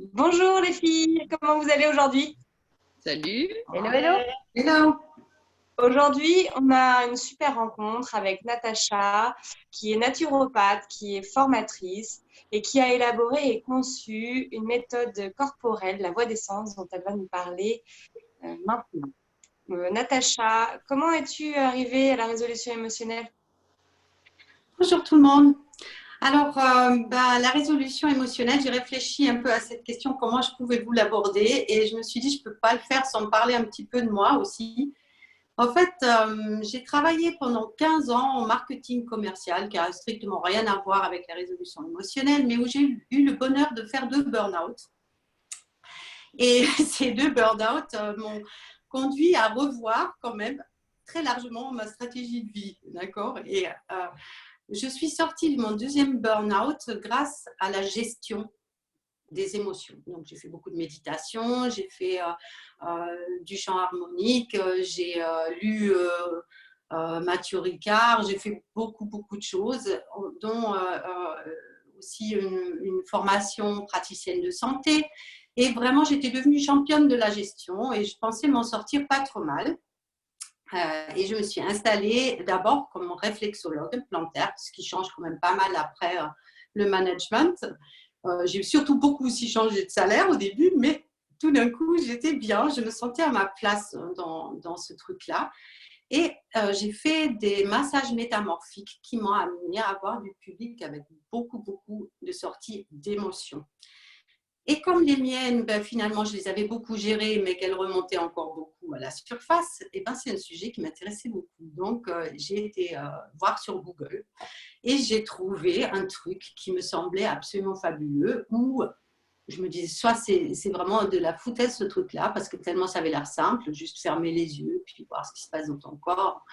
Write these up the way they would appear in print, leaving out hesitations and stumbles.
Bonjour les filles, comment vous allez aujourd'hui? Salut. Hello, hello. Hello. Aujourd'hui, on a une super rencontre avec Natacha, qui est naturopathe, qui est formatrice et qui a élaboré et conçu une méthode corporelle, la voix des sens, dont elle va nous parler maintenant. Natacha, comment es-tu arrivée à la résolution émotionnelle? Bonjour tout le monde. Alors, la résolution émotionnelle, j'ai réfléchi un peu à cette question, comment je pouvais vous l'aborder, et je me suis dit, je ne peux pas le faire sans parler un petit peu de moi aussi. En fait, j'ai travaillé pendant 15 ans en marketing commercial, qui n'a strictement rien à voir avec la résolution émotionnelle, mais où j'ai eu le bonheur de faire 2 burn-out. Et ces 2 burn-out m'ont conduit à revoir quand même très largement ma stratégie de vie, d'accord? Et je suis sortie de mon 2e burn-out grâce à la gestion des émotions. Donc, j'ai fait beaucoup de méditation, j'ai fait du chant harmonique, j'ai lu Mathieu Ricard, j'ai fait beaucoup de choses, dont aussi une formation praticienne de santé. Et vraiment, j'étais devenue championne de la gestion et je pensais m'en sortir pas trop mal. Et je me suis installée d'abord comme réflexologue plantaire, ce qui change quand même pas mal après le management. J'ai surtout beaucoup aussi changé de salaire au début, mais tout d'un coup, j'étais bien, je me sentais à ma place dans ce truc-là. Et j'ai fait des massages métamorphiques qui m'ont amené à avoir du public avec beaucoup de sorties d'émotions. Et comme les miennes, finalement, je les avais beaucoup gérées, mais qu'elles remontaient encore beaucoup à la surface, c'est un sujet qui m'intéressait beaucoup. Donc, j'ai été voir sur Google et j'ai trouvé un truc qui me semblait absolument fabuleux, où je me disais, soit c'est vraiment de la foutaise ce truc-là, parce que tellement ça avait l'air simple, juste fermer les yeux, puis voir ce qui se passe dans ton corps,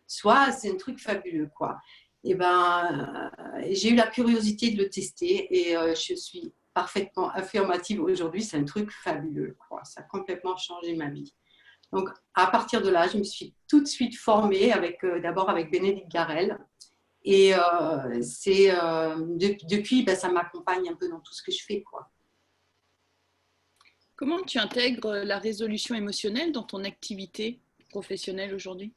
soit c'est un truc fabuleux, quoi. Et j'ai eu la curiosité de le tester et je suis parfaitement affirmative aujourd'hui, c'est un truc fabuleux, quoi. Ça a complètement changé ma vie. Donc, à partir de là, je me suis tout de suite formée d'abord avec Bénédicte Garrel. Et depuis, ça m'accompagne un peu dans tout ce que je fais, quoi. Comment tu intègres la résolution émotionnelle dans ton activité professionnelle aujourd'hui?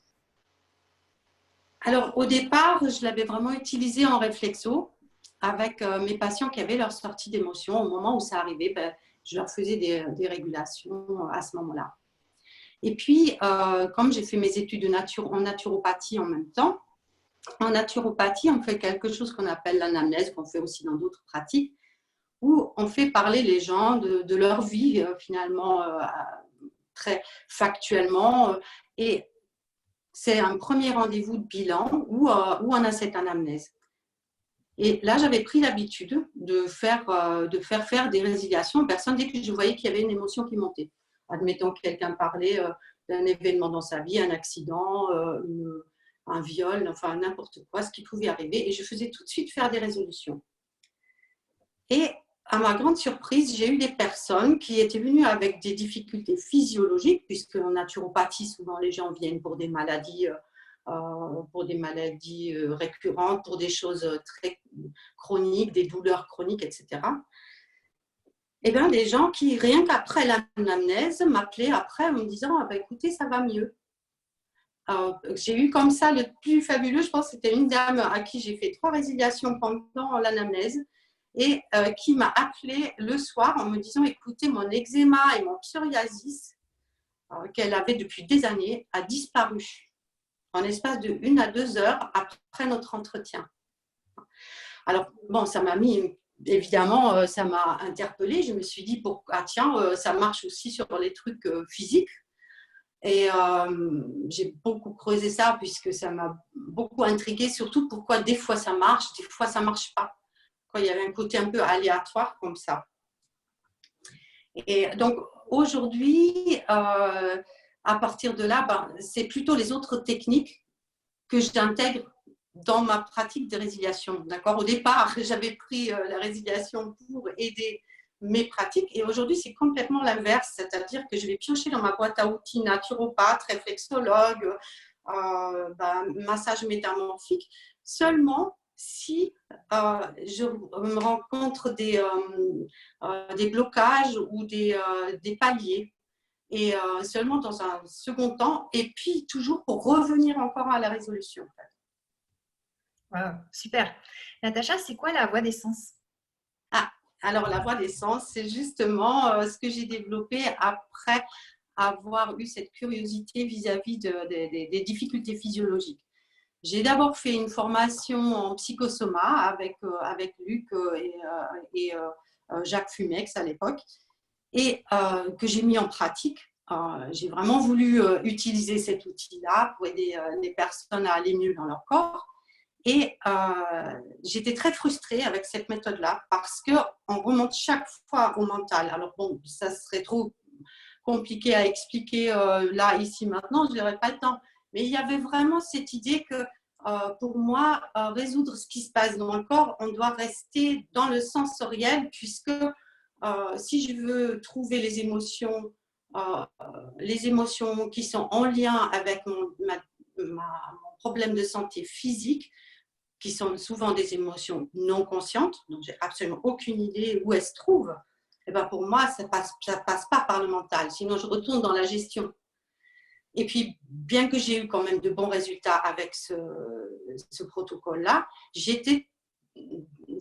Alors, au départ, je l'avais vraiment utilisé en réflexo avec mes patients qui avaient leur sortie d'émotion. Au moment où ça arrivait, je leur faisais des régulations à ce moment-là. Et puis, comme j'ai fait mes études en naturopathie en même temps, en naturopathie, on fait quelque chose qu'on appelle l'anamnèse, qu'on fait aussi dans d'autres pratiques, où on fait parler les gens de leur vie, finalement, très factuellement. Et c'est un premier rendez-vous de bilan où on a cette anamnèse. Et là, j'avais pris l'habitude de faire des résiliations aux personnes dès que je voyais qu'il y avait une émotion qui montait. Admettons que quelqu'un parlait d'un événement dans sa vie, un accident, un viol, enfin n'importe quoi, ce qui pouvait arriver. Et je faisais tout de suite faire des résolutions. Et à ma grande surprise, j'ai eu des personnes qui étaient venues avec des difficultés physiologiques, puisque en naturopathie, souvent les gens viennent pour des maladies récurrentes, pour des choses très chroniques, des douleurs chroniques, etc. Et bien, des gens qui, rien qu'après l'anamnèse, m'appelaient après en me disant écoutez, ça va mieux. J'ai eu comme ça le plus fabuleux, je pense, c'était une dame à qui j'ai fait 3 résiliations pendant l'anamnèse et qui m'a appelé le soir en me disant écoutez, mon eczéma et mon psoriasis qu'elle avait depuis des années a disparu en l'espace de 1 à 2 heures après notre entretien. Alors, bon, ça m'a mis, évidemment, ça m'a interpellée. Je me suis dit, ça marche aussi sur les trucs physiques. Et j'ai beaucoup creusé ça puisque ça m'a beaucoup intriguée, surtout pourquoi des fois ça marche, des fois ça ne marche pas. Quand il y avait un côté un peu aléatoire comme ça. Et donc, aujourd'hui, à partir de là, c'est plutôt les autres techniques que j'intègre dans ma pratique de résiliation. D'accord ? Au départ, j'avais pris la résiliation pour aider mes pratiques et aujourd'hui, c'est complètement l'inverse, c'est-à-dire que je vais piocher dans ma boîte à outils naturopathe, réflexologue, massage métamorphique, seulement si je me rencontre des blocages ou des paliers. Et seulement dans un second temps, et puis toujours pour revenir encore à la résolution. En fait. Wow, super. Natacha, c'est quoi la voie des sens? Alors la voie des sens, c'est justement ce que j'ai développé après avoir eu cette curiosité vis-à-vis des difficultés physiologiques. J'ai d'abord fait une formation en psychosoma avec Luc et Jacques Fumex à l'époque, et que j'ai mis en pratique. J'ai vraiment voulu utiliser cet outil-là pour aider les personnes à aller mieux dans leur corps. Et j'étais très frustrée avec cette méthode-là parce qu'on remonte chaque fois au mental. Alors bon, ça serait trop compliqué à expliquer là, ici, maintenant, je n'aurais pas le temps. Mais il y avait vraiment cette idée que pour moi, résoudre ce qui se passe dans le corps, on doit rester dans le sensoriel puisque si je veux trouver les émotions qui sont en lien avec mon problème de santé physique, qui sont souvent des émotions non conscientes, donc j'ai absolument aucune idée où elles se trouvent, et ben pour moi, ça passe pas par le mental, sinon je retourne dans la gestion. Et puis, bien que j'ai eu quand même de bons résultats avec ce protocole-là, j'étais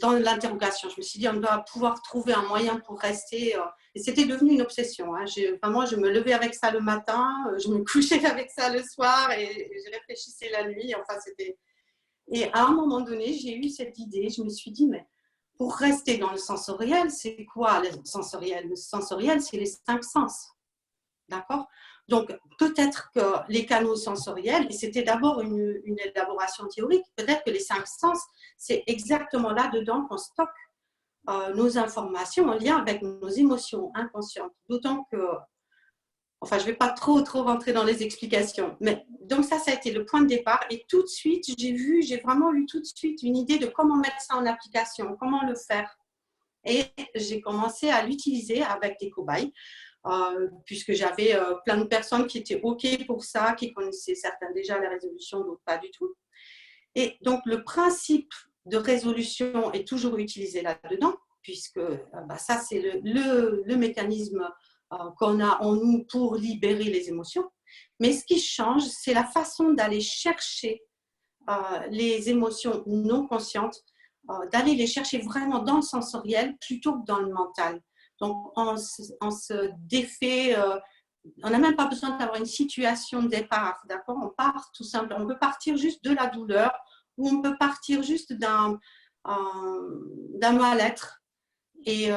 dans l'interrogation. Je me suis dit, on doit pouvoir trouver un moyen pour rester. Et c'était devenu une obsession. Hein. Moi, je me levais avec ça le matin, je me couchais avec ça le soir et je réfléchissais la nuit. Enfin, c'était... Et à un moment donné, j'ai eu cette idée. Je me suis dit, mais pour rester dans le sensoriel, c'est quoi le sensoriel? Le sensoriel, c'est les 5 sens. D'accord? Donc, peut-être que les canaux sensoriels, et c'était d'abord une élaboration théorique, peut-être que les 5 sens, c'est exactement là-dedans qu'on stocke nos informations en lien avec nos émotions inconscientes. D'autant que, enfin, je ne vais pas trop rentrer dans les explications, mais donc ça a été le point de départ. Et tout de suite, j'ai vraiment eu tout de suite une idée de comment mettre ça en application, comment le faire. Et j'ai commencé à l'utiliser avec des cobayes. Puisque j'avais plein de personnes qui étaient OK pour ça, qui connaissaient certains déjà la résolution, d'autres pas du tout. Et donc, le principe de résolution est toujours utilisé là-dedans, puisque ça, c'est le mécanisme qu'on a en nous pour libérer les émotions. Mais ce qui change, c'est la façon d'aller chercher les émotions non conscientes, d'aller les chercher vraiment dans le sensoriel plutôt que dans le mental. Donc, on se défait, on n'a même pas besoin d'avoir une situation de départ, d'accord? On part tout simplement, on peut partir juste de la douleur ou on peut partir juste d'un mal-être. Et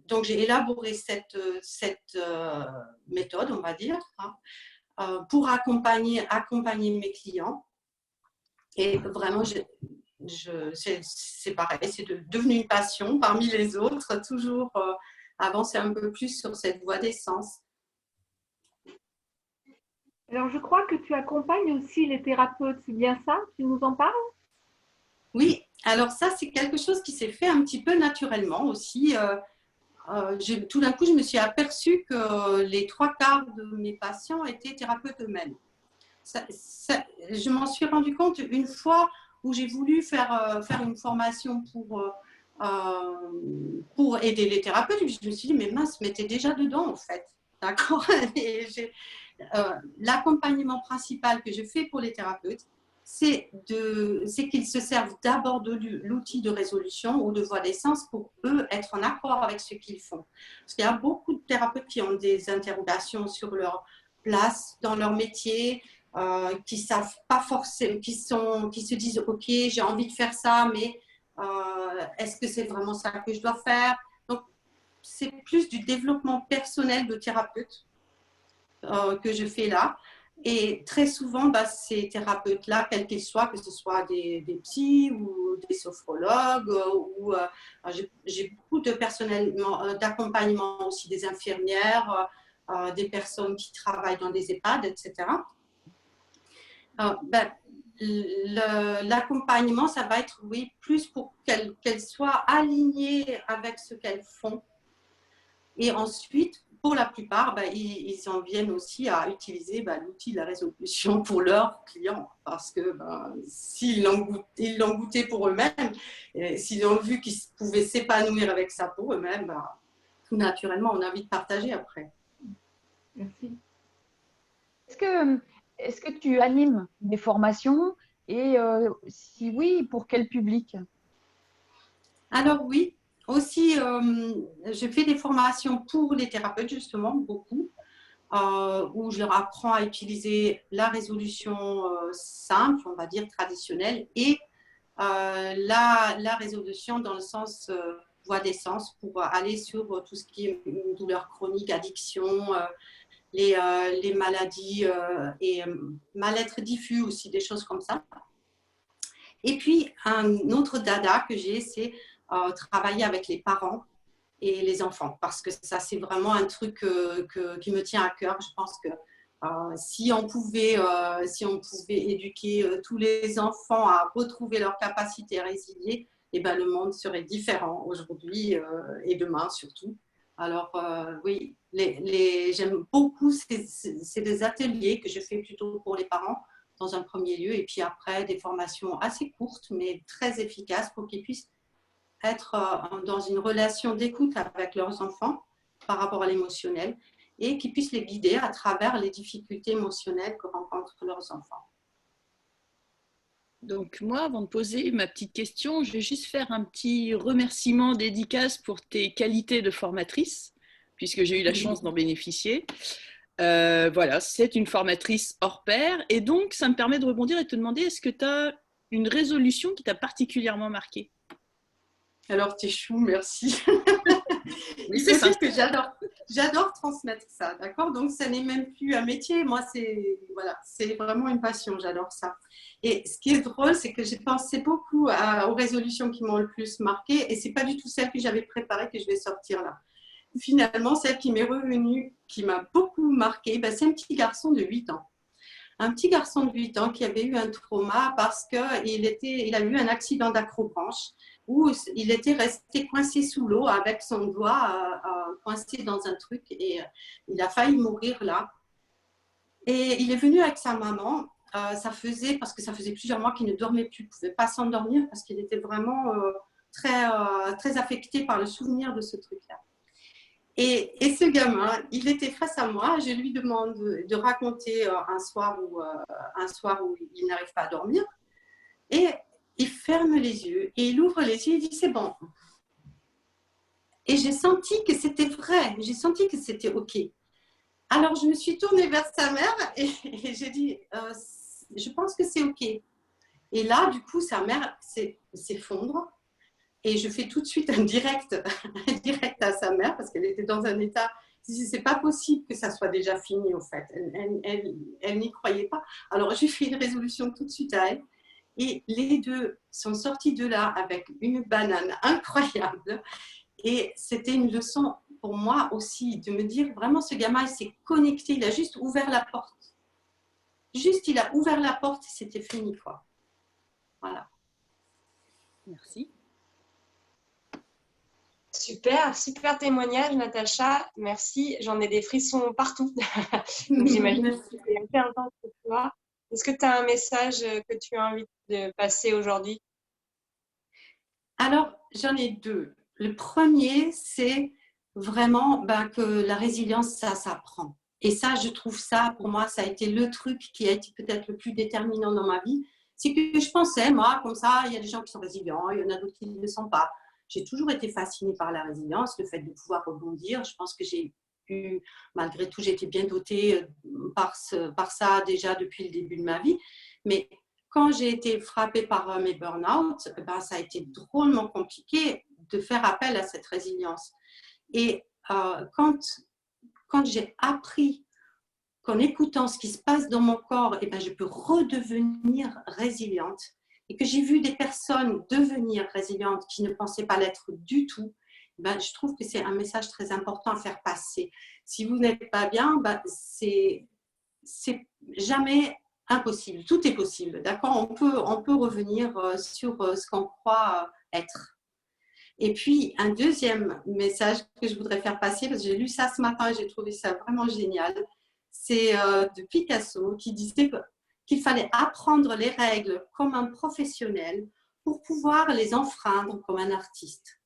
donc, j'ai élaboré cette méthode, on va dire, hein, pour accompagner mes clients. Et vraiment, c'est pareil, c'est devenu une passion parmi les autres, toujours avancer un peu plus sur cette voie des sens. Alors, je crois que tu accompagnes aussi les thérapeutes, c'est bien ça? Tu nous en parles? Oui, alors ça, c'est quelque chose qui s'est fait un petit peu naturellement aussi. Tout d'un coup, je me suis aperçue que les 3/4 de mes patients étaient thérapeutes eux-mêmes. Je m'en suis rendu compte une fois où j'ai voulu faire une formation pour aider les thérapeutes. Je me suis dit, mais mince, mais t'es déjà dedans en fait. D'accord? Et l'accompagnement principal que je fais pour les thérapeutes, c'est qu'ils se servent d'abord de l'outil de résolution ou de voie des sens pour eux être en accord avec ce qu'ils font. Parce qu'il y a beaucoup de thérapeutes qui ont des interrogations sur leur place dans leur métier, qui savent pas forcément, qui se disent ok, j'ai envie de faire ça, mais est-ce que c'est vraiment ça que je dois faire? Donc c'est plus du développement personnel de thérapeute que je fais là. Et très souvent, ces thérapeutes-là, quels qu'ils soient, que ce soit des psys ou des sophrologues, ou j'ai beaucoup de personnel d'accompagnement aussi, des infirmières, des personnes qui travaillent dans des EHPAD, etc. L'accompagnement, ça va être, oui, plus pour qu'elles soient alignées avec ce qu'elles font. Et ensuite, pour la plupart, ils en viennent aussi à utiliser l'outil de la résolution pour leurs clients. Parce que s'ils l'ont goûté pour eux-mêmes, s'ils ont vu qu'ils pouvaient s'épanouir avec ça pour eux-mêmes, tout naturellement, on a envie de partager après. Merci. Est-ce que tu animes des formations et si oui, pour quel public? Alors oui, aussi, je fais des formations pour les thérapeutes, justement, beaucoup, où je leur apprends à utiliser la résolution simple, on va dire traditionnelle, et la résolution dans le sens voie d'essence pour aller sur tout ce qui est douleur chronique, addiction, les maladies et mal-être diffus aussi, des choses comme ça. Et puis, un autre dada que j'ai, c'est travailler avec les parents et les enfants, parce que ça, c'est vraiment un truc qui me tient à cœur. Je pense que si on pouvait éduquer tous les enfants à retrouver leur capacité à résilier, eh ben, le monde serait différent aujourd'hui et demain surtout. Alors oui, j'aime beaucoup, c'est des ateliers que je fais plutôt pour les parents dans un premier lieu, et puis après des formations assez courtes mais très efficaces pour qu'ils puissent être dans une relation d'écoute avec leurs enfants par rapport à l'émotionnel et qu'ils puissent les guider à travers les difficultés émotionnelles que rencontrent leurs enfants. Donc moi, avant de poser ma petite question, je vais juste faire un petit remerciement dédicace pour tes qualités de formatrice, puisque j'ai eu la chance d'en bénéficier. Voilà, c'est une formatrice hors pair, et donc ça me permet de rebondir et de te demander, est-ce que tu as une résolution qui t'a particulièrement marquée? Alors, t'es chou, merci. Oui, c'est ça. Que j'adore transmettre ça, d'accord? Donc, ça n'est même plus un métier. Moi, c'est vraiment une passion. J'adore ça. Et ce qui est drôle, c'est que j'ai pensé beaucoup aux résolutions qui m'ont le plus marqué, et c'est pas du tout celle que j'avais préparée que je vais sortir là. Finalement, celle qui m'est revenue, qui m'a beaucoup marquée, c'est un petit garçon de 8 ans. Un petit garçon de 8 ans qui avait eu un trauma parce qu'il a eu un accident d'acrobranche où il était resté coincé sous l'eau avec son doigt coincé dans un truc, et il a failli mourir là. Et il est venu avec sa maman. Parce que ça faisait plusieurs mois qu'il ne dormait plus, il ne pouvait pas s'endormir parce qu'il était vraiment très affecté par le souvenir de ce truc-là. Et ce gamin, il était face à moi, je lui demande de raconter un soir où il n'arrive pas à dormir, et il ferme les yeux, et il ouvre les yeux, et il dit « c'est bon ». Et j'ai senti que c'était vrai, j'ai senti que c'était OK. Alors je me suis tournée vers sa mère, et j'ai dit « je pense que c'est OK ». Et là, du coup, sa mère s'effondre. Et je fais tout de suite un direct à sa mère parce qu'elle était dans un état, c'est pas possible que ça soit déjà fini au fait. Elle n'y croyait pas. Alors j'ai fait une résolution tout de suite à elle, et les deux sont sortis de là avec une banane incroyable. Et c'était une leçon pour moi aussi de me dire vraiment, ce gamin, il s'est connecté, il a juste ouvert la porte. Juste, il a ouvert la porte et c'était fini, quoi. Voilà. Merci. Super, super témoignage, Natacha. Merci. J'en ai des frissons partout. Donc, j'imagine que c'est assez intense pour toi. Est-ce que tu as un message que tu as envie de passer aujourd'hui? Alors, j'en ai deux. Le premier, c'est vraiment que la résilience, ça s'apprend. Et ça, je trouve ça, pour moi, ça a été le truc qui a été peut-être le plus déterminant dans ma vie. C'est que je pensais, moi, comme ça, il y a des gens qui sont résilients, il y en a d'autres qui ne le sont pas. J'ai toujours été fascinée par la résilience, le fait de pouvoir rebondir. Je pense que malgré tout, j'ai été bien dotée par ça déjà depuis le début de ma vie. Mais quand j'ai été frappée par mes burn-out, ça a été drôlement compliqué de faire appel à cette résilience. Et quand j'ai appris qu'en écoutant ce qui se passe dans mon corps, je peux redevenir résiliente, et que j'ai vu des personnes devenir résilientes qui ne pensaient pas l'être du tout, je trouve que c'est un message très important à faire passer. Si vous n'êtes pas bien, c'est jamais impossible. Tout est possible, d'accord? On peut revenir sur ce qu'on croit être. Et puis, un deuxième message que je voudrais faire passer, parce que j'ai lu ça ce matin et j'ai trouvé ça vraiment génial, c'est de Picasso qui disait qu'il fallait apprendre les règles comme un professionnel pour pouvoir les enfreindre comme un artiste.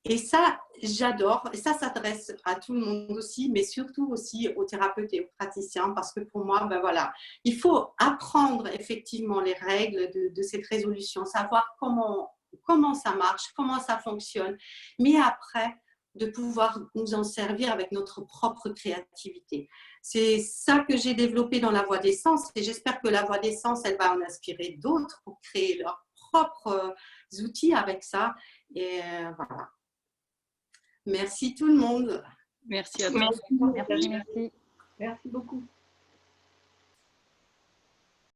Et ça, j'adore. Et ça s'adresse à tout le monde aussi, mais surtout aussi aux thérapeutes et aux praticiens, parce que pour moi, ben voilà, il faut apprendre effectivement les règles de cette résolution, savoir comment ça marche, comment ça fonctionne, mais après, de pouvoir nous en servir avec notre propre créativité. C'est ça que j'ai développé dans la Voix des Sens, et j'espère que la Voix des Sens, elle va en inspirer d'autres pour créer leurs propres outils avec ça. Et voilà. Merci tout le monde. Merci à toi. Merci. Merci beaucoup.